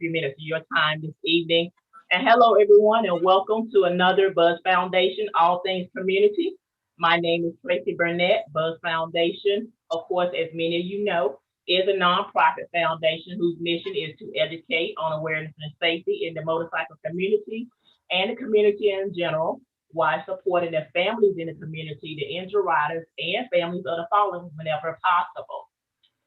few minutes of your time this evening. And hello, everyone, and welcome to another Buzz Foundation All Things Community. My name is Tracy Burnett. Buzz Foundation, of course, as many of you know, is a nonprofit foundation whose mission is to educate on awareness and safety in the motorcycle community and the community in general, while supporting the families in the community, the injured riders, and families of the fallen whenever possible.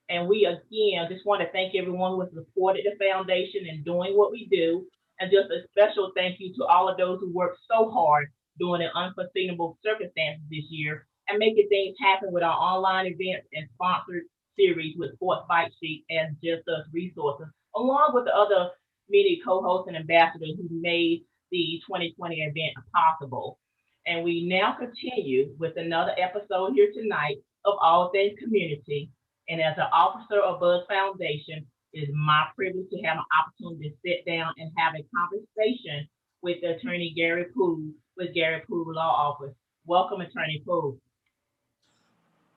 And we again just want to thank everyone who has supported the foundation and doing what we do. And just a special thank you to all of those who worked so hard during the unforeseeable circumstances this year and making things happen with our online events and sponsored series with Sports Bike Sheet and Just Us resources, along with the other many co-hosts and ambassadors who made the 2020 event possible. And we now continue with another episode here tonight of All Things Community. And as an officer of Buzz Foundation, it is my privilege to have an opportunity to sit down and have a conversation with the Attorney Gary Poole with Gary Poole Law Office. Welcome, Attorney Poole.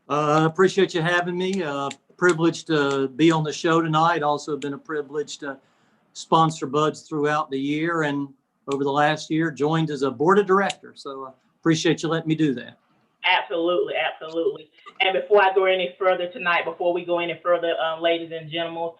Appreciate you having me. Privileged to be on the show tonight. Also been a privilege to sponsor Buds throughout the year and over the last year joined as a board of directors. So appreciate you letting me do that. Absolutely, absolutely. And before I go any further tonight, before we go any further, ladies and gentlemen,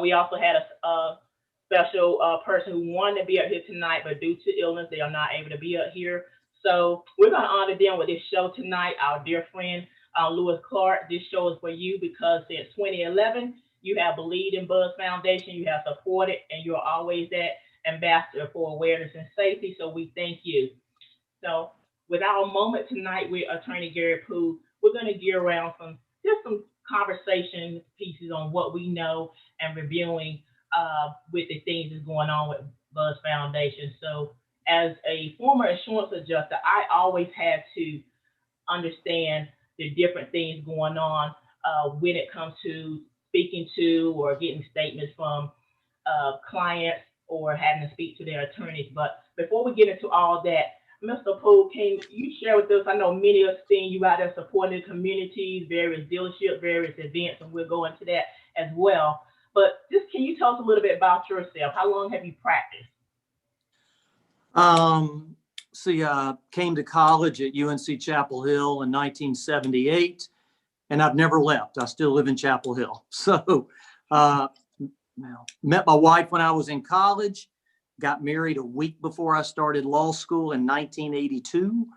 we also had a special person who wanted to be up here tonight, but due to illness, they are not able to be up here. So we're going to honor them with this show tonight. Our dear friend, Lewis Clark, this show is for you because since 2011, you have believed in Buzz Foundation, you have supported, and you're always that ambassador for awareness and safety. So we thank you. So with our moment tonight with Attorney Gary Poole, we're going to gear around some conversation pieces on what we know and reviewing with the things that's going on with Buzz Foundation. So as a former insurance adjuster, I always had to understand the different things going on when it comes to speaking to or getting statements from clients or having to speak to their attorneys. But before we get into all that, Mr. Poole, can you share with us? I know many of us seen you out there supporting communities, various dealerships, various events, and we'll go into that as well. But just can you tell us a little bit about yourself? How long have you practiced? I came to college at UNC Chapel Hill in 1978, and I've never left. I still live in Chapel Hill. So met my wife when I was in college. Got married a week before I started law school in 1982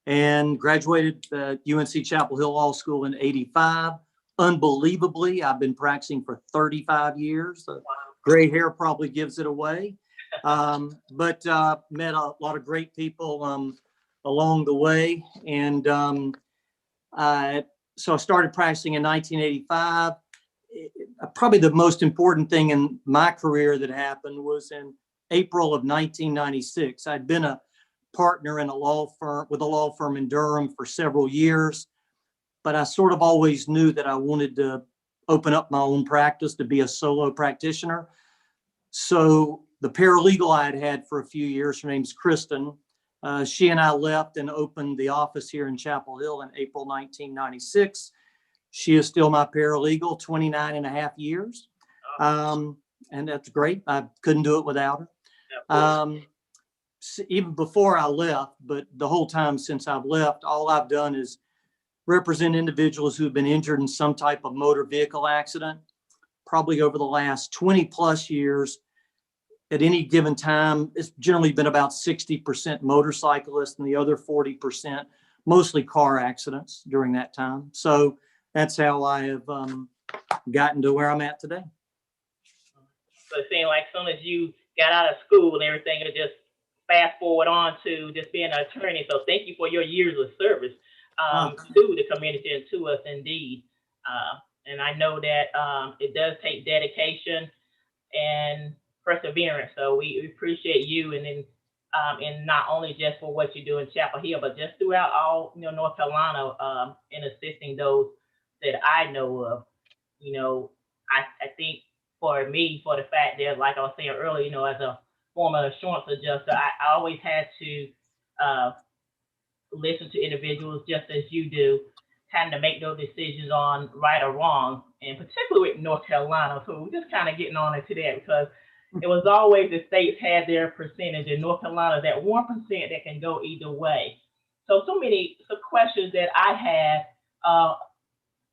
and graduated UNC Chapel Hill Law School in 85. Unbelievably, I've been practicing for 35 years. Gray hair probably gives it away. But met a lot of great people along the way. And so I started practicing in 1985. Probably the most important thing in my career that happened was in April of 1996. I'd been a partner in a law firm in Durham for several years, but I sort of always knew that I wanted to open up my own practice, to be a solo practitioner. So the paralegal I had had for a few years, her name's Kristen, she and I left and opened the office here in Chapel Hill in April 1996. She is still my paralegal, 29 and a half years. And that's great. I couldn't do it without her. Even before I left, but the whole time since I've left, all I've done is represent individuals who've been injured in some type of motor vehicle accident. Probably over the last 20 plus years, at any given time, it's generally been about 60% motorcyclists and the other 40%, mostly car accidents during that time. So that's how I have gotten to where I'm at today. So it seemed like as soon as you got out of school and everything, it just fast forward on to just being an attorney. So thank you for your years of service to the community and to us indeed. And I know that it does take dedication and perseverance. So we appreciate you and not only just for what you do in Chapel Hill, but just throughout all North Carolina in assisting those that I know of. I think for me, for the fact that, like I was saying earlier, as a former insurance adjuster, I always had to listen to individuals just as you do, having to make those decisions on right or wrong, and particularly with North Carolina. So we're just kind of getting on into that because, it was always the states had their percentage. In North Carolina, that 1% that can go either way. So many questions that I had,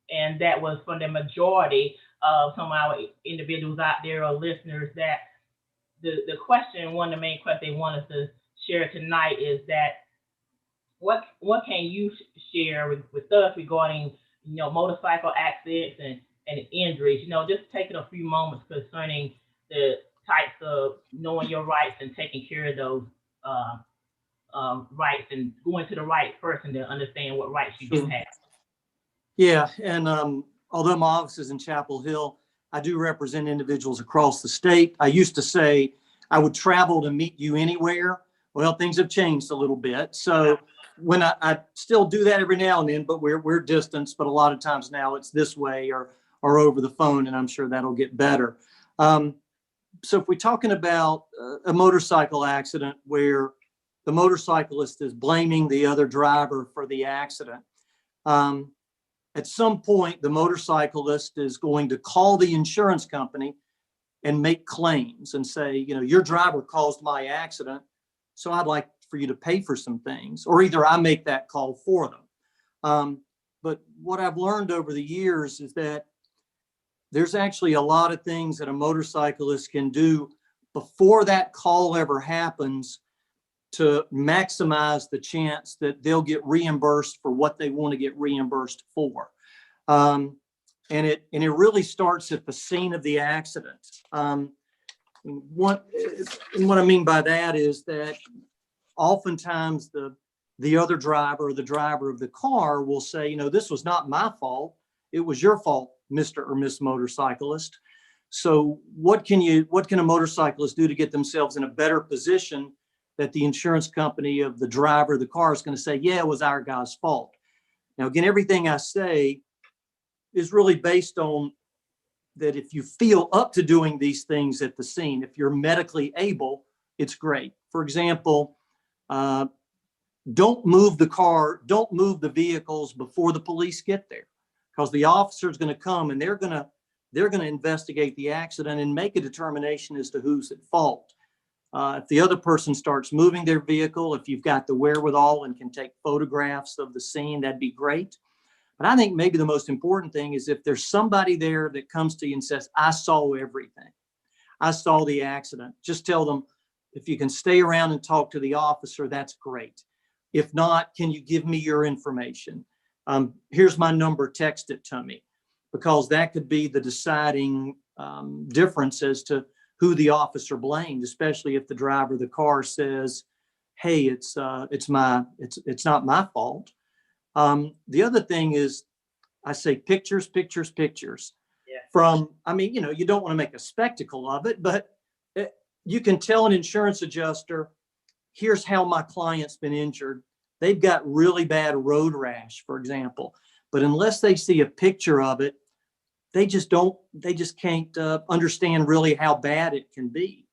and that was from the majority of some of our individuals out there or listeners, that the question, one of the main questions they want us to share tonight is that what can you share with us regarding, motorcycle accidents and injuries? Just taking a few moments concerning the types of knowing your rights and taking care of those rights and going to the right person to understand what rights you do have. Yeah, and although my office is in Chapel Hill, I do represent individuals across the state. I used to say I would travel to meet you anywhere. Well, things have changed a little bit. So when I still do that every now and then, but we're distanced, but a lot of times now it's this way or over the phone, and I'm sure that'll get better. So if we're talking about a motorcycle accident where the motorcyclist is blaming the other driver for the accident, at some point, the motorcyclist is going to call the insurance company and make claims and say, your driver caused my accident, so I'd like for you to pay for some things, or either I make that call for them. But what I've learned over the years is that there's actually a lot of things that a motorcyclist can do before that call ever happens to maximize the chance that they'll get reimbursed for what they want to get reimbursed for. And it really starts at the scene of the accident. What I mean by that is that oftentimes the other driver or the driver of the car will say, this was not my fault. It was your fault, Mr. or Miss Motorcyclist. So what can a motorcyclist do to get themselves in a better position that the insurance company of the driver of the car is going to say, yeah, it was our guy's fault? Now, again, everything I say is really based on that if you feel up to doing these things at the scene, if you're medically able, it's great. For example, don't move the vehicles before the police get there, because the officer is going to come and they're going to investigate the accident and make a determination as to who's at fault. If the other person starts moving their vehicle, if you've got the wherewithal and can take photographs of the scene, that'd be great. But I think maybe the most important thing is if there's somebody there that comes to you and says, I saw everything. I saw the accident. Just tell them, if you can stay around and talk to the officer, that's great. If not, can you give me your information? Here's my number, text it to me, because that could be the deciding difference as to who the officer blamed, especially if the driver of the car says, hey, it's not my fault. The other thing is, I say pictures. Yeah. You don't want to make a spectacle of it, but you can tell an insurance adjuster, here's how my client's been injured. They've got really bad road rash, for example. But unless they see a picture of it, they just can't understand really how bad it can be.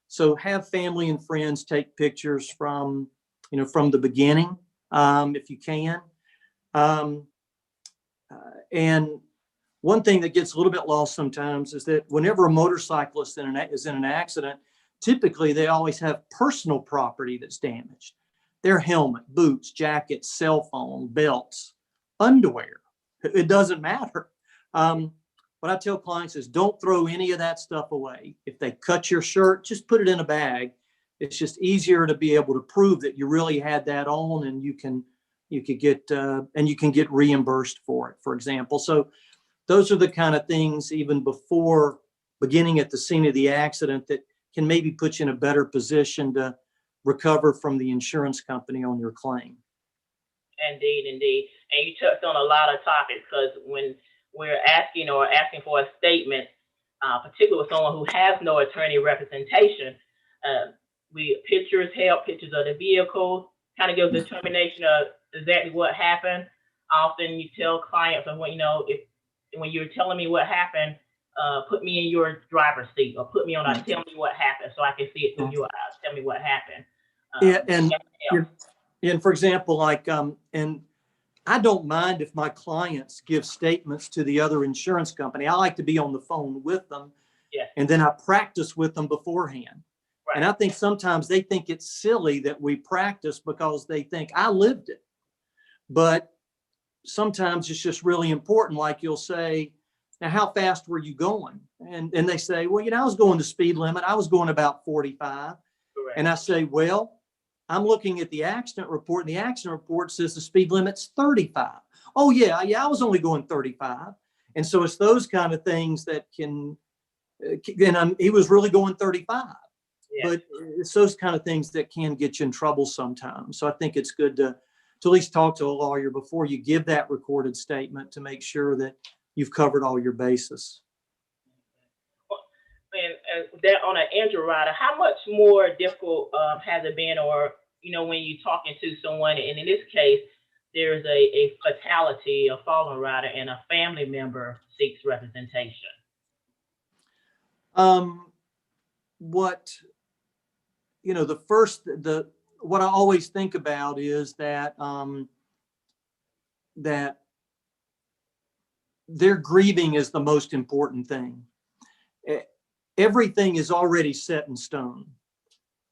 So have family and friends take pictures from the beginning, if you can. And one thing that gets a little bit lost sometimes is that whenever a motorcyclist is in an accident, typically they always have personal property that's damaged. Their helmet, boots, jackets, cell phone, belts, underwear. It doesn't matter. What I tell clients is don't throw any of that stuff away. If they cut your shirt, just put it in a bag. It's just easier to be able to prove that you really had that on, and you can get reimbursed for it, for example. So those are the kind of things, even before beginning at the scene of the accident, that can maybe put you in a better position to recover from the insurance company on your claim. Indeed. And you touched on a lot of topics, because when we're asking for a statement, particularly with someone who has no attorney representation, pictures help, pictures of the vehicle, kind of gives determination of exactly what happened. Often you tell clients, when you're telling me what happened, put me in your driver's seat, or put me on, tell me what happened so I can see it through your eyes. Tell me what happened. And for example, and I don't mind if my clients give statements to the other insurance company. I like to be on the phone with them Yes. And then I practice with them beforehand. Right. And I think sometimes they think it's silly that we practice because they think I lived it. But sometimes it's just really important. Like you'll say, now, how fast were you going? And they say, well, I was going the speed limit. I was going about 45. Correct. And I say, well, I'm looking at the accident report, and the accident report says the speed limit's 35. Oh, yeah, I was only going 35. And so it's those kind of things that can, and he was really going 35. Yeah. But it's those kind of things that can get you in trouble sometimes. So I think it's good to at least talk to a lawyer before you give that recorded statement to make sure that you've covered all your bases. And that on an injured rider, how much more difficult has it been, or when you're talking to someone, and in this case, there's a fatality, a fallen rider, and a family member seeks representation? What I always think about is that that their grieving is the most important thing. Everything is already set in stone.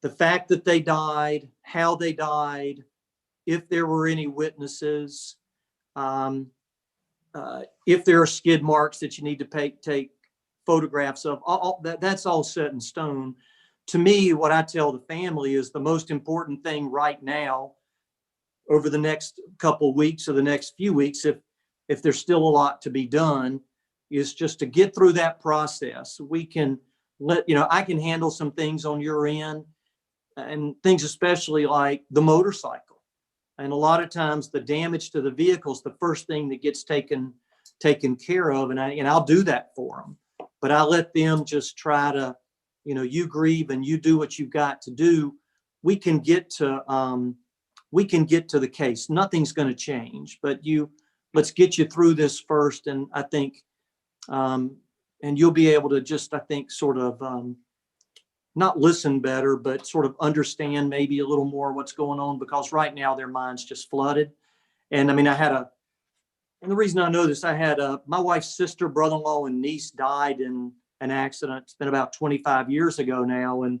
The fact that they died, how they died, if there were any witnesses, if there are skid marks that you need to take photographs of, that's all set in stone. To me, what I tell the family is the most important thing right now, over the next couple of weeks or the next few weeks, if there's still a lot to be done, is just to get through that process. We can I can handle some things on your end, and things especially like the motorcycle. And a lot of times the damage to the vehicle is the first thing that gets taken care of. And I'll do that for them, but I let them just try to, you grieve and you do what you've got to do. We can get to the case. Nothing's going to change, but let's get you through this first. And I think, and you'll be able to just, I think, sort of, not listen better, but sort of understand maybe a little more what's going on, because right now their mind's just flooded. And I mean, and the reason I know this, I had my wife's sister, brother-in-law, and niece died in an accident. It's been about 25 years ago now. And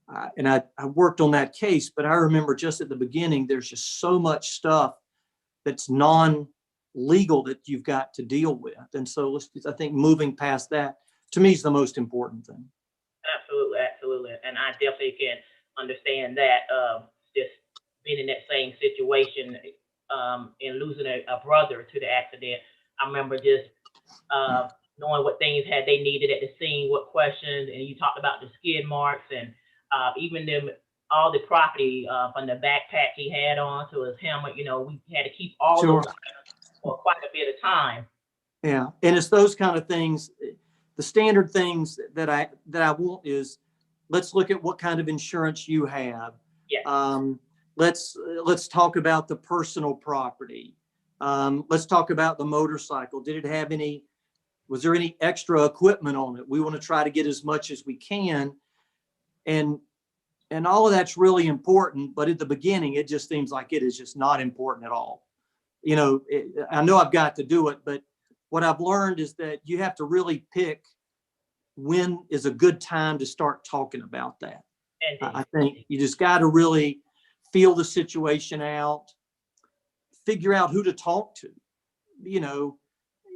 I worked on that case, but I remember just at the beginning, there's just so much stuff that's non-legal that you've got to deal with. And so I think moving past that, to me, is the most important thing. Absolutely. And I definitely can understand that, just being in that same situation, and losing a brother to the accident. I remember just knowing what things they needed at the scene, what questions, and you talked about the skid marks, and even all the property from the backpack he had on to his helmet. We had to keep all Sure. those for quite a bit of time. Yeah, and it's those kind of things. The standard things that I want is, let's look at what kind of insurance you have. Yeah. Let's talk about the personal property. Let's talk about the motorcycle. Was there any extra equipment on it? We want to try to get as much as we can. And all of that's really important. But at the beginning, it just seems like it is just not important at all. I know I've got to do it, but what I've learned is that you have to really pick when is a good time to start talking about that. I think you just got to really feel the situation out, figure out who to talk to.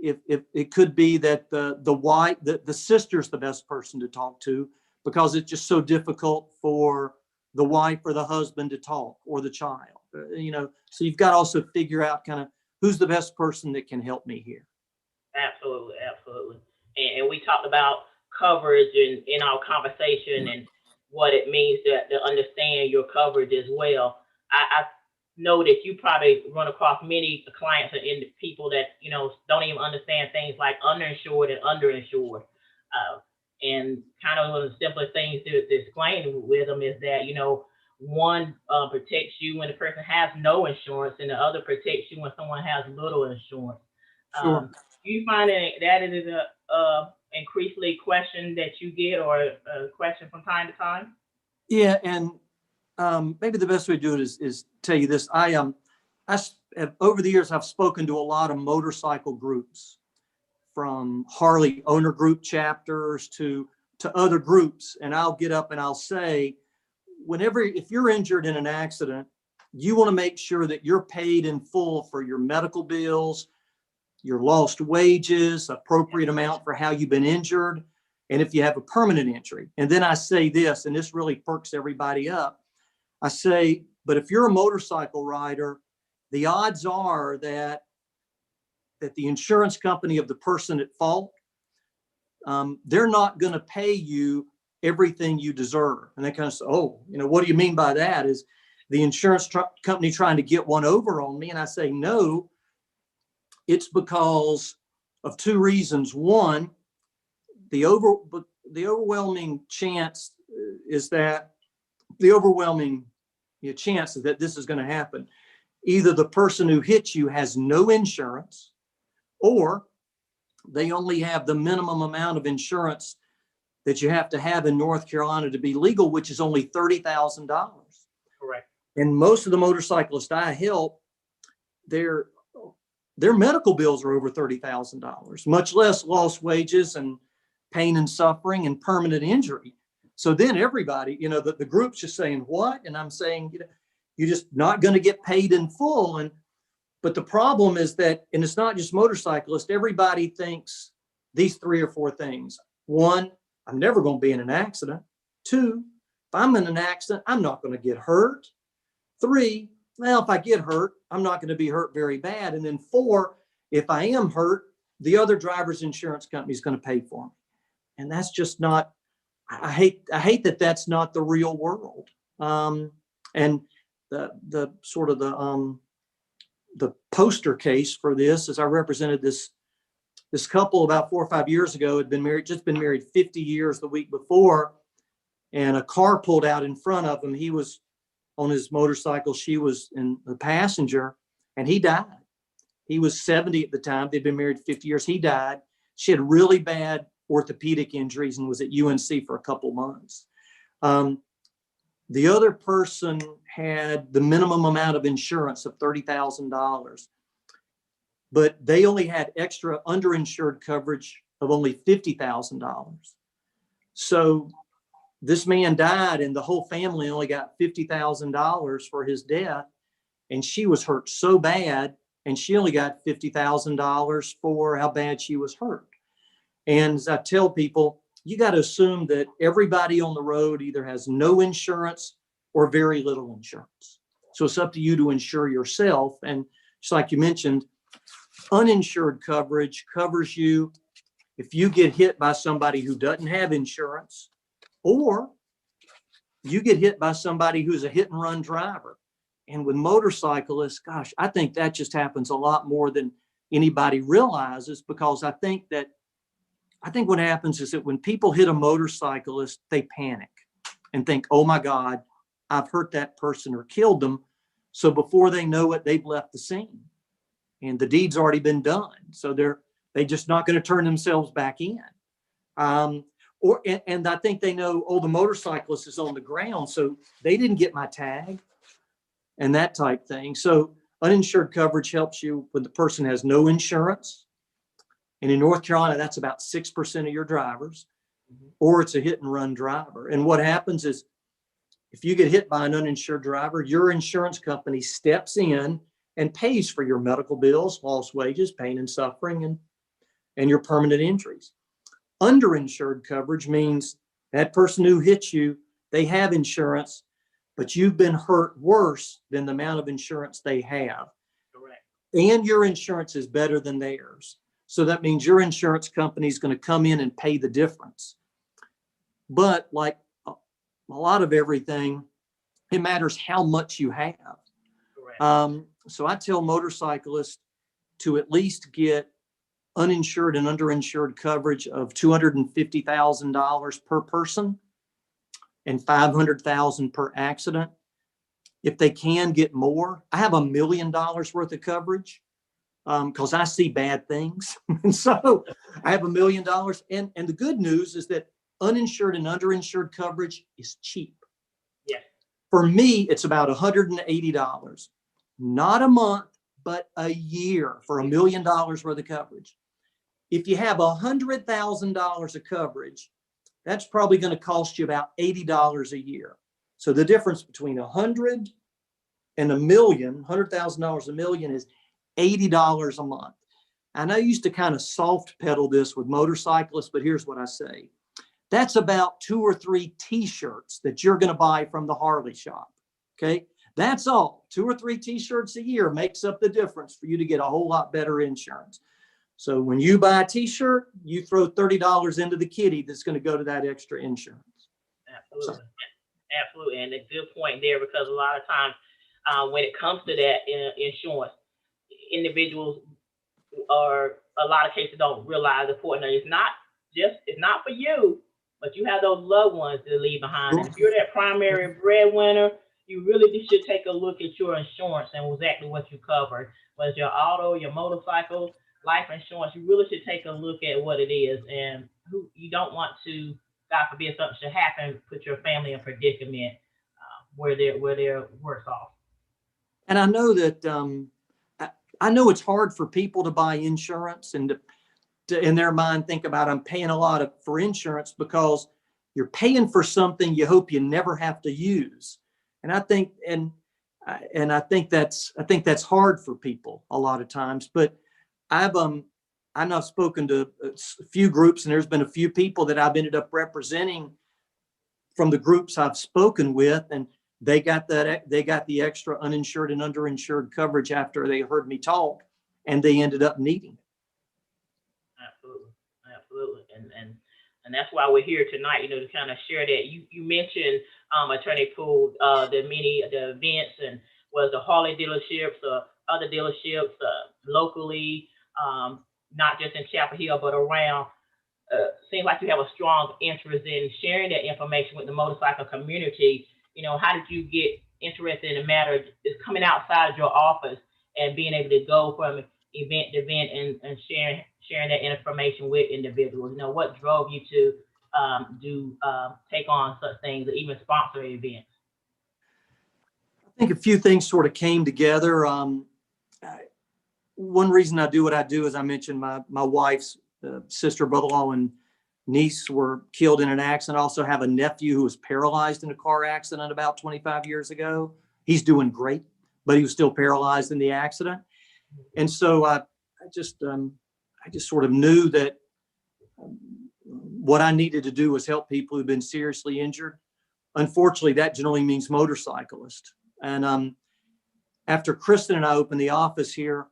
If it could be that the sister's the best person to talk to, because it's just so difficult for the wife or the husband to talk, or the child. So you've got to also figure out kind of who's the best person that can help me here. Absolutely. And we talked about coverage in our conversation, and what it means to understand your coverage as well. I know that you probably run across many clients and people that don't even understand things like underinsured and underinsured. And kind of one of the simplest things to explain with them is that one protects you when the person has no insurance, and the other protects you when someone has little insurance. Sure. Do you find that it is a increasingly question that you get, or a question from time to time? Yeah, and maybe the best way to do it is tell you this. Over the years, I've spoken to a lot of motorcycle groups from Harley owner group chapters to other groups. And I'll get up and I'll say, if you're injured in an accident, you want to make sure that you're paid in full for your medical bills, your lost wages, appropriate amount for how you've been injured, and if you have a permanent injury. And then I say this, and this really perks everybody up. I say, but if you're a motorcycle rider, the odds are that the insurance company of the person at fault, they're not going to pay you everything you deserve. And they kind of say, oh, what do you mean by that? Is the insurance company trying to get one over on me? And I say, no, it's because of two reasons. One, the overwhelming chance is that this is going to happen. Either the person who hits you has no insurance, or they only have the minimum amount of insurance that you have to have in North Carolina to be legal, which is only $30,000. Correct. And most of the motorcyclists I help, their medical bills are over $30,000, much less lost wages and pain and suffering and permanent injury. So then everybody, the group's just saying, what? And I'm saying, you're just not going to get paid in full. But the problem is that, and it's not just motorcyclists, everybody thinks these 3 or 4 things. 1, I'm never going to be in an accident. 2, if I'm in an accident, I'm not going to get hurt. 3, well, if I get hurt, I'm not going to be hurt very bad. And then 4, if I am hurt, the other driver's insurance company is going to pay for me. And that's just not, I hate that that's not the real world. And the sort of the poster case for this is I represented this couple about 4 or 5 years ago, had been married 50 years the week before, and a car pulled out in front of him. He was on his motorcycle. She was in the passenger, and he died. He was 70 at the time. They'd been married 50 years. He died. She had really bad orthopedic injuries and was at UNC for a couple months. The other person had the minimum amount of insurance of $30,000, but they only had extra underinsured coverage of only $50,000. So this man died and the whole family only got $50,000 for his death. And she was hurt so bad, and she only got $50,000 for how bad she was hurt. And as I tell people, you got to assume that everybody on the road either has no insurance or very little insurance. So it's up to you to insure yourself. And just like you mentioned, uninsured coverage covers you if you get hit by somebody who doesn't have insurance, or you get hit by somebody who's a hit and run driver. And with motorcyclists, gosh, I think that just happens a lot more than anybody realizes, because I think what happens is that when people hit a motorcyclist, they panic and think, oh my God, I've hurt that person or killed them. So before they know it, they've left the scene and the deed's already been done. So they're just not going to turn themselves back in. And I think they know, oh, the motorcyclist is on the ground, so they didn't get my tag and that type thing. So uninsured coverage helps you when the person has no insurance. And in North Carolina, that's about 6% of your drivers, or it's a hit and run driver. And what happens is, if you get hit by an uninsured driver, your insurance company steps in and pays for your medical bills, lost wages, pain and suffering, and your permanent injuries. Underinsured coverage means that person who hits you, they have insurance, but you've been hurt worse than the amount of insurance they have. Correct. And your insurance is better than theirs. So that means your insurance company is going to come in and pay the difference. But like a lot of everything, it matters how much you have. Correct. So I tell motorcyclists to at least get uninsured and underinsured coverage of $250,000 per person and $500,000 per accident. If they can get more, I have $1 million worth of coverage because I see bad things. And so I have $1 million. And the good news is that uninsured and underinsured coverage is cheap. Yeah. For me, it's about $180, not a month, but a year for $1 million worth of coverage. if you have $100,000 of coverage, that's probably going to cost you about $80 a year. So the difference between 100 and $100,000 a million is $80 a month. And I used to kind of soft pedal this with motorcyclists, but here's what I say. That's about 2 or 3 t-shirts that you're going to buy from the Harley shop. Okay. That's all. 2 or 3 t-shirts a year makes up the difference for you to get a whole lot better insurance. So when you buy a t-shirt, you throw $30 into the kitty that's going to go to that extra insurance. Absolutely. So. Absolutely. And a good point there, because a lot of times when it comes to that insurance, individuals or a lot of cases don't realize the important. It's not for you, but you have those loved ones to leave behind. And if you're that primary breadwinner, you really should take a look at your insurance and exactly what you covered. Whether it's your auto, your motorcycle, life insurance, you really should take a look at what it is, and who you don't want to, God forbid something should happen, put your family in a predicament where they're worse off. And I know that I know it's hard for people to buy insurance and to in their mind think about, I'm paying a lot for insurance, because you're paying for something you hope you never have to use. And I think I think that's hard for people a lot of times. But I've spoken to a few groups, and there's been a few people that I've ended up representing from the groups I've spoken with, and they got the extra uninsured and underinsured coverage after they heard me talk, and they ended up needing it. Absolutely. And that's why we're here tonight, to kind of share that. You mentioned, Attorney Poole, the events, and was the Harley dealerships or other dealerships locally, not just in Chapel Hill, but around. Seems like you have a strong interest in sharing that information with the motorcycle community. How did you get interested in the matter? Is coming outside your office and being able to go from event to event and sharing that information with individuals. What drove you to take on such things, or even sponsor events? I think a few things sort of came together. One reason I do what I do, as I mentioned, my wife's sister, brother-in-law, and niece were killed in an accident. I also have a nephew who was paralyzed in a car accident about 25 years ago. He's doing great, but he was still paralyzed in the accident. And so I just sort of knew that what I needed to do was help people who've been seriously injured. Unfortunately, that generally means motorcyclists. And after Kristen and I opened the office here,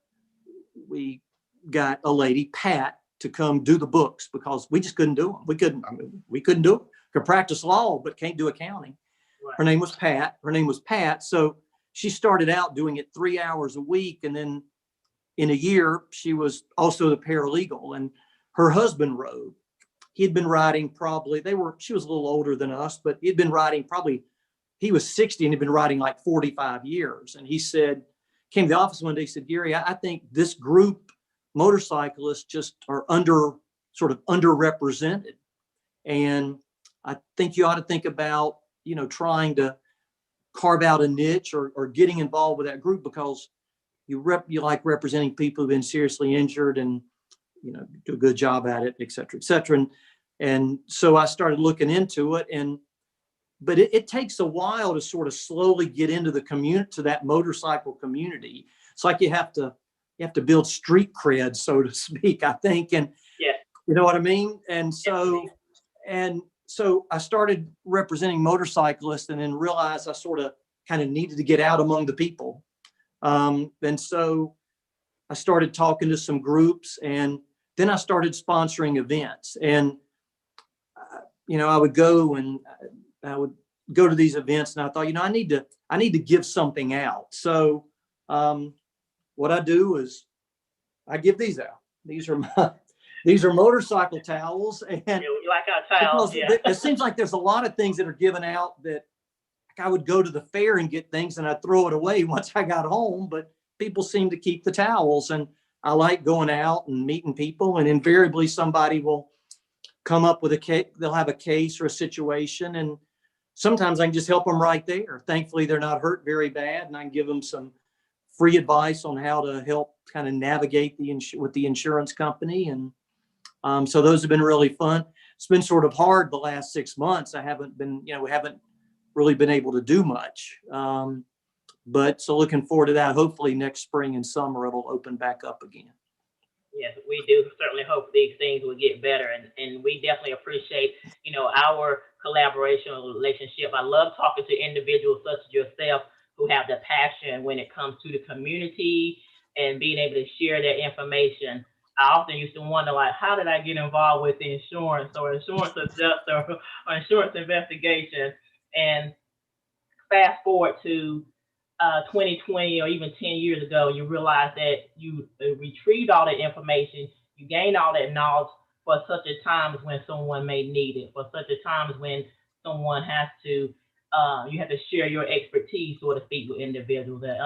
we got a lady, Pat, to come do the books, because we just couldn't do them. We couldn't do it. Could practice law, but can't do accounting. Right. Her name was Pat. So she started out doing it 3 hours a week. And then in a year, she was also the paralegal, and her husband rode. He had been riding she was a little older than us, but he'd been riding he was 60 and he'd been riding like 45 years. And he came to the office one day, he said, Gary, I think this group motorcyclists just are underrepresented. And I think you ought to think about, trying to carve out a niche or getting involved with that group, because you like representing people who've been seriously injured and, do a good job at it, et cetera, et cetera. And so I started looking into it, but it takes a while to sort of slowly get into the community, to that motorcycle community. It's like you have to build street cred, so to speak, I think. And yeah, you know what I mean? And so I started representing motorcyclists, and then realized I sort of kind of needed to get out among the people. And so I started talking to some groups, and then I started sponsoring events. And, I would go to these events, and I thought, I need to give something out. So what I do is I give these out. These are motorcycle towels. And you like our towels, yeah. It seems like there's a lot of things that are given out that I would go to the fair and get things, and I'd throw it away once I got home, but people seem to keep the towels. And I like going out and meeting people, and invariably somebody will come up with they'll have a case or a situation, and sometimes I can just help them right there. Thankfully, they're not hurt very bad, and I can give them some free advice on how to help kind of navigate with the insurance company. And So those have been really fun. It's been sort of hard the last 6 months. I haven't been, we haven't really been able to do much. But so looking forward to that. Hopefully next spring and summer it'll open back up again. Yes, we do certainly hope these things will get better, and we definitely appreciate, our collaboration and relationship. I love talking to individuals such as yourself who have the passion when it comes to the community and being able to share their information. I often used to wonder, like, how did I get involved with insurance or insurance adjuster or insurance investigation? And fast forward to 2020 or even 10 years ago, you realize that you retrieved all that information, you gained all that knowledge for such a time as when someone may need it, for such a time as when someone has to, you have to share your expertise, so to speak, with individuals that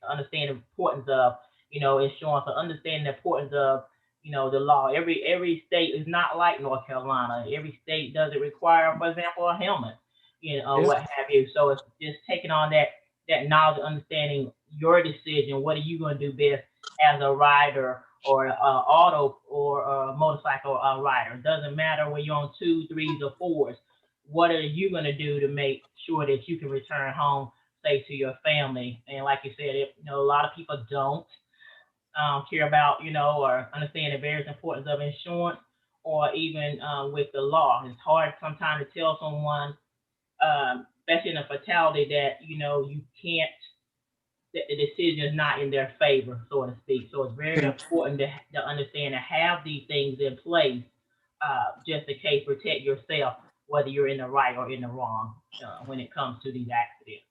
understand the importance of, insurance, or understand the importance of, the law. Every state is not like North Carolina. Every state doesn't require, for example, a helmet, what have you. So it's just taking on that knowledge, understanding your decision. What are you going to do best as a rider or auto or a motorcycle rider? It doesn't matter when you're on 2, 3s, or 4s. What are you going to do to make sure that you can return home safe to your family? And like you said, a lot of people don't care about, or understand the various importance of insurance, or even with the law. It's hard sometimes to tell someone, especially in a fatality, that you can't, that the decision is not in their favor, so to speak. So it's very important to understand and have these things in place, just in case, protect yourself, whether you're in the right or in the wrong when it comes to these accidents.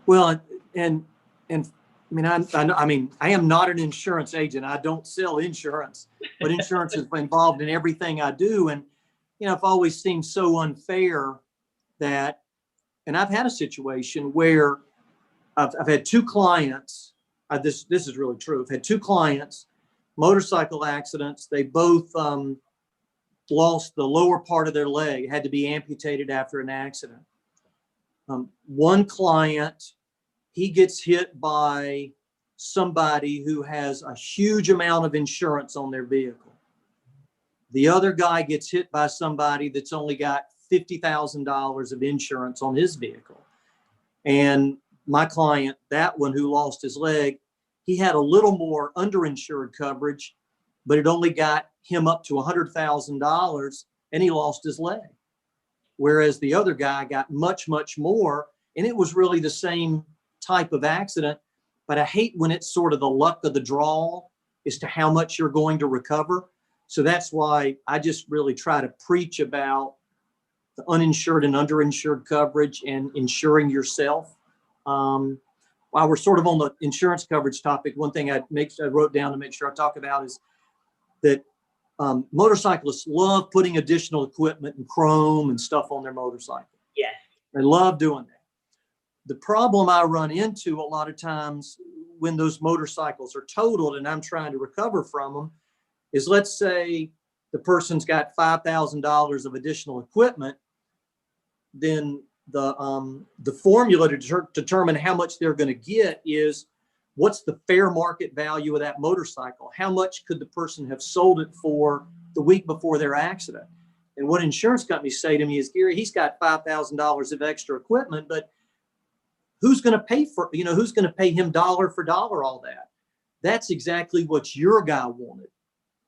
Well, and I mean, I am not an insurance agent. I don't sell insurance, but insurance is involved in everything I do. And, I've always seemed so unfair that, and I've had a situation where I've had 2 clients. This is really true. I've had 2 clients, motorcycle accidents. They both lost the lower part of their leg, had to be amputated after an accident. One client, he gets hit by somebody who has a huge amount of insurance on their vehicle. The other guy gets hit by somebody that's only got $50,000 of insurance on his vehicle. And my client, that one who lost his leg, he had a little more underinsured coverage, but it only got him up to $100,000 and he lost his leg. Whereas the other guy got much, much more, and it was really the same type of accident. But I hate when it's sort of the luck of the draw as to how much you're going to recover. So that's why I just really try to preach about the uninsured and underinsured coverage and insuring yourself. While we're sort of on the insurance coverage topic, one thing I wrote down to make sure I talk about is that motorcyclists love putting additional equipment and chrome and stuff on their motorcycle. Yes. They love doing that. The problem I run into a lot of times when those motorcycles are totaled and I'm trying to recover from them is, let's say the person's got $5,000 of additional equipment, then the formula to determine how much they're going to get is, what's the fair market value of that motorcycle? How much could the person have sold it for the week before their accident? And what insurance companies say to me is, Gary, he's got $5,000 of extra equipment, but who's going to pay for, who's going to pay him dollar for dollar all that? That's exactly what your guy wanted.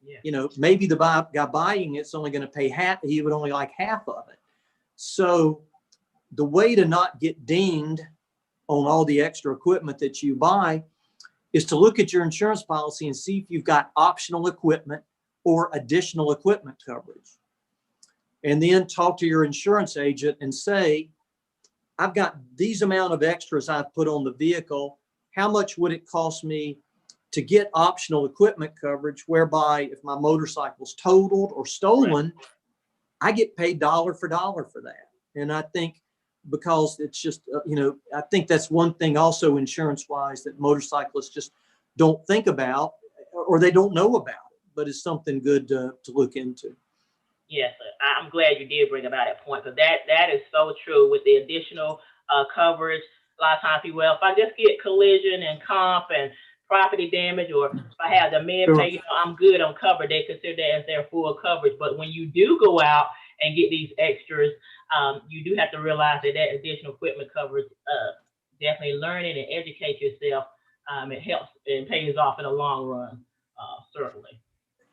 Yeah. Maybe the guy buying it's only going to pay half. He would only like half of it. So the way to not get dinged on all the extra equipment that you buy is to look at your insurance policy and see if you've got optional equipment or additional equipment coverage. And then talk to your insurance agent and say, I've got these amount of extras I've put on the vehicle. How much would it cost me to get optional equipment coverage, whereby if my motorcycle's totaled or stolen, right, I get paid dollar for dollar for that. And I think because it's just, I think that's one thing also insurance wise that motorcyclists just don't think about, or they don't know about it, but it's something good to look into. Yes, I'm glad you did bring about that point, because that is so true with the additional coverage. A lot of times people, well, if I just get collision and comp and property damage, or if I have the med Sure. pay, you know, I'm good, I'm covered. They consider that as their full coverage. But when you do go out and get these extras, you do have to realize that that additional equipment coverage, definitely learn it and educate yourself. It helps and pays off in the long run, certainly.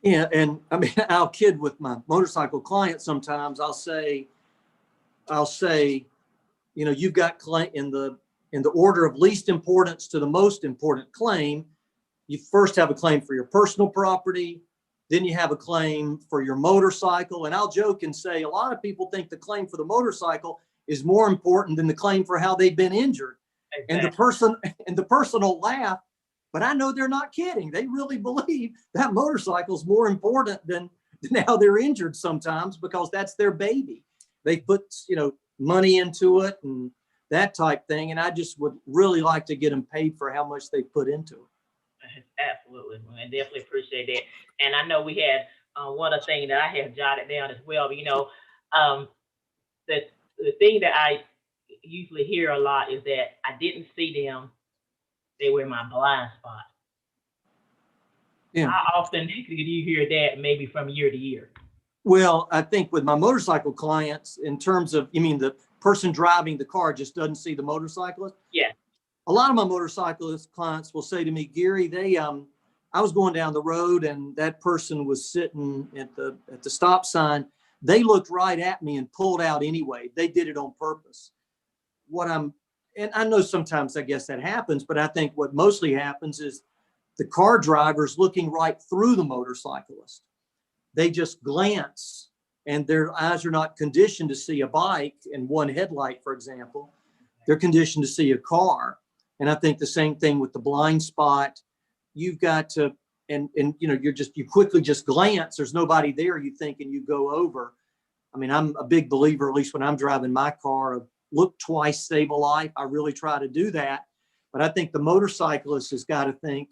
Yeah, and I mean, I'll kid with my motorcycle clients sometimes. I'll say, you know, you've got in the order of least importance to the most important claim. You first have a claim for your personal property, then you have a claim for your motorcycle. And I'll joke and say a lot of people think the claim for the motorcycle is more important than the claim for how they've been injured. Exactly. And the person will laugh, but I know they're not kidding. They really believe that motorcycle is more important than how they're injured sometimes, because that's their baby. They put, you know, money into it and that type thing. And I just would really like to get them paid for how much they put into it. Absolutely. I definitely appreciate that. And I know we had one other thing that I have jotted down as well. But, you know, the thing that I usually hear a lot is that I didn't see them. They were in my blind spot. Yeah. How often do you hear that, maybe from year to year? Well, I think with my motorcycle clients, in terms of, you mean the person driving the car just doesn't see the motorcyclist? Yeah. A lot of my motorcyclist clients will say to me, Gary, I was going down the road and that person was sitting at the stop sign. They looked right at me and pulled out anyway. They did it on purpose. And I know sometimes I guess that happens, but I think what mostly happens is the car driver's looking right through the motorcyclist. They just glance and their eyes are not conditioned to see a bike and one headlight, for example. They're conditioned to see a car. And I think the same thing with the blind spot. You've got to, and you know, you quickly just glance. There's nobody there, you think, and you go over. I mean, I'm a big believer, at least when I'm driving my car, of look twice, save a life. I really try to do that. But I think the motorcyclist has got to think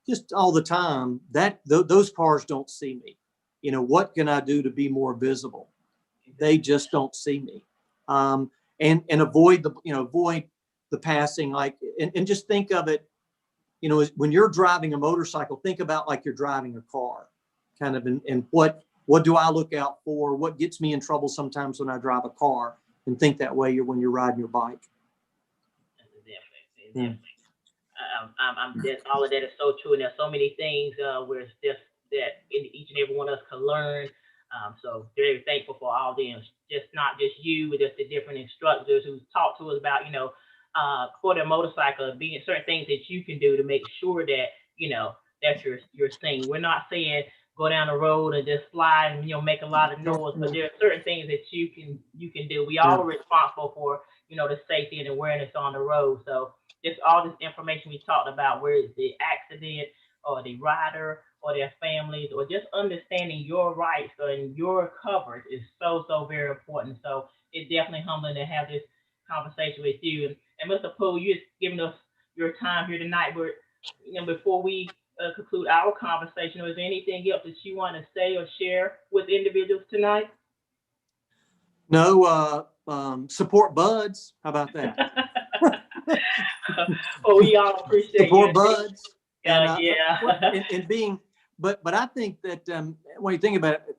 just all the time that those cars don't see me. You know, what can I do to be more visible? They just don't see me. And avoid the passing, like, and just think of it, you know, when you're driving a motorcycle, think about like you're driving a car, kind of, and what do I look out for? What gets me in trouble sometimes when I drive a car? And think that way when you're riding your bike. Definitely. I'm just, all of that is so true, and there's so many things where it's just that each and every one of us can learn. So very thankful for all them, just not just you, but just the different instructors who talk to us about, you know, for their motorcycle, being certain things that you can do to make sure that, you know, that's your thing. We're not saying go down the road and just slide and, you know, make a lot of noise, but there are certain things that you can do. We all are responsible for, you know, the safety and awareness on the road. So just all this information we talked about, where it's the accident or the rider or their families, or just understanding your rights and your coverage is so very important. So it's definitely humbling to have this conversation with you. And Mr. Poole, you just giving us your time here tonight. But, you know, before we conclude our conversation, is there anything else that you want to say or share with individuals tonight? No, support BUD/S. How about that? Well, we all appreciate support you. BUD/S. And, Yeah. and being, but I think that when you think about it,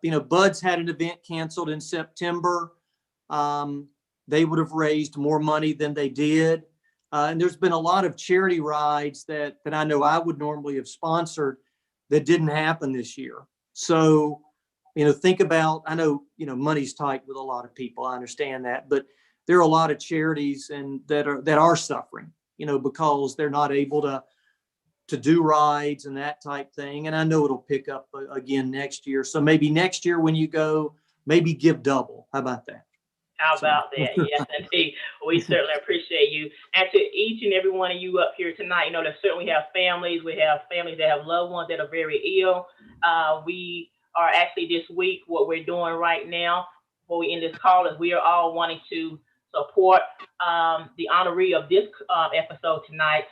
you know, BUD/S had an event canceled in September. They would have raised more money than they did. And there's been a lot of charity rides that I know I would normally have sponsored that didn't happen this year. So, you know, think about, I know, you know, money's tight with a lot of people. I understand that, but there are a lot of charities and that are suffering, you know, because they're not able to do rides and that type thing. And I know it'll pick up again next year. So maybe next year when you go, maybe give double. How about that? How about that? Yes, indeed. We certainly appreciate you. And to each and every one of you up here tonight, you know, that certainly have families. We have families that have loved ones that are very ill. We are actually this week, what we're doing right now, before we end this call, is we are all wanting to support the honoree of this episode tonight,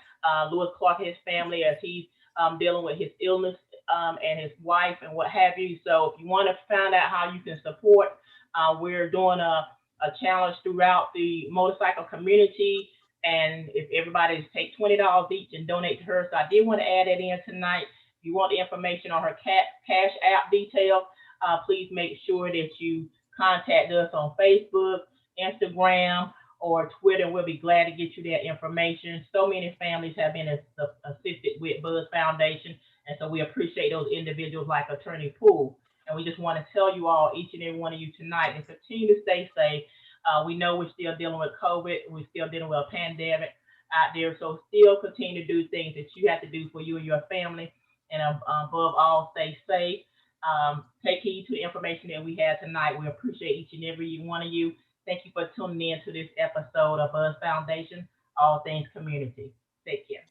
Lewis Clark and his family, as he's dealing with his illness and his wife and what have you. So if you want to find out how you can support, we're doing a challenge throughout the motorcycle community, And if everybody take $20 each and donate to her, so I did want to add that in tonight. If you want the information on her cash app detail, please make sure that you contact us on Facebook, Instagram, or Twitter. We'll be glad to get you that information. So many families have been assisted with B.U.D S Foundation, and so we appreciate those individuals like Attorney Poole. And we just want to tell you all, each and every one of you tonight, to continue to stay safe. We know we're still dealing with COVID. We're still dealing with a pandemic out there. So still continue to do things that you have to do for you and your family. And above all, stay safe. Take heed to the information that we had tonight. We appreciate each and every one of you. Thank you for tuning in to this episode of B.U.D S Foundation, All Things Community. Take care.